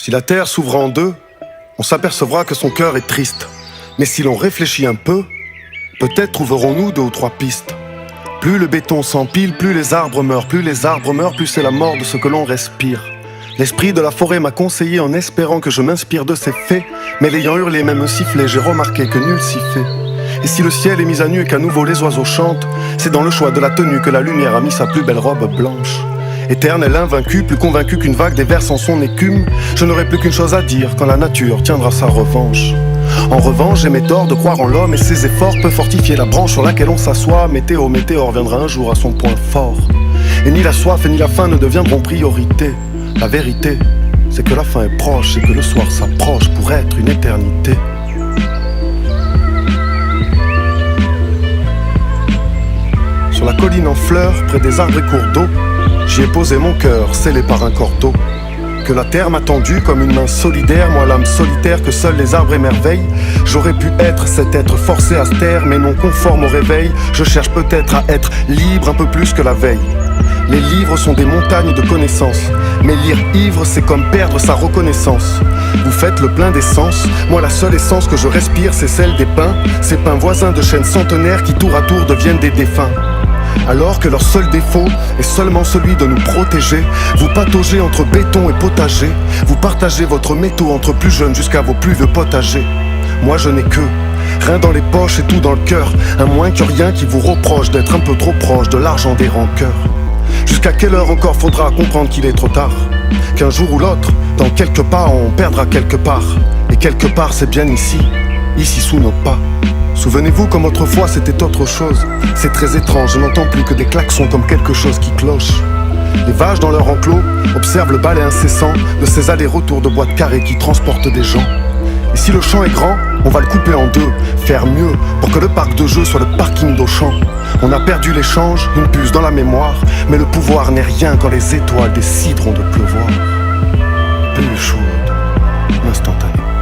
Si la terre s'ouvre en deux, on s'apercevra que son cœur est triste. Mais si l'on réfléchit un peu, peut-être trouverons-nous 2 ou 3 pistes. Plus le béton s'empile, plus les arbres meurent. Plus les arbres meurent, plus c'est la mort de ce que l'on respire. L'esprit de la forêt m'a conseillé en espérant que je m'inspire de ces faits. Mais l'ayant hurlé, même sifflé, j'ai remarqué que nul s'y fait. Et si le ciel est mis à nu et qu'à nouveau les oiseaux chantent, c'est dans le choix de la tenue que la lumière a mis sa plus belle robe blanche. Éternel invaincu, plus convaincu qu'une vague déverse en son écume, je n'aurai plus qu'une chose à dire quand la nature tiendra sa revanche. En revanche, j'ai mes torts de croire en l'homme et ses efforts peuvent fortifier la branche sur laquelle on s'assoit. Météor viendra un jour à son point fort. Et ni la soif et ni la faim ne deviendront priorité. La vérité, c'est que la fin est proche et que le soir s'approche pour être une éternité. Sur la colline en fleurs, près des arbres et cours d'eau, j'y ai posé mon cœur, scellé par un cordeau. Que la terre m'a tendu comme une main solidaire, moi l'âme solitaire que seuls les arbres émerveillent. J'aurais pu être cet être forcé à se taire, mais non conforme au réveil. Je cherche peut-être à être libre un peu plus que la veille. Les livres sont des montagnes de connaissances, mais lire ivre c'est comme perdre sa reconnaissance. Vous faites le plein d'essence, moi la seule essence que je respire c'est celle des pins. Ces pins voisins de chênes centenaires qui tour à tour deviennent des défunts. Alors que leur seul défaut est seulement celui de nous protéger. Vous pataugez entre béton et potager. Vous partagez votre métaux entre plus jeunes jusqu'à vos plus vieux potagers. Moi je n'ai que rien dans les poches et tout dans le cœur. Un moins que rien qui vous reproche d'être un peu trop proche de l'argent des rancœurs. Jusqu'à quelle heure encore faudra comprendre qu'il est trop tard? Qu'un jour ou l'autre, dans quelque part on perdra quelque part. Et quelque part c'est bien ici, ici sous nos pas. Souvenez-vous comme autrefois c'était autre chose. C'est très étrange, je n'entends plus que des klaxons comme quelque chose qui cloche. Les vaches dans leur enclos observent le balai incessant de ces allers-retours de boîtes carrées qui transportent des gens. Et si le champ est grand, on va le couper en deux, faire mieux pour que le parc de jeux soit le parking d'Auchan. On a perdu l'échange, une puce dans la mémoire, mais le pouvoir n'est rien quand les étoiles décideront de pleuvoir. Plus chaude, instantanée.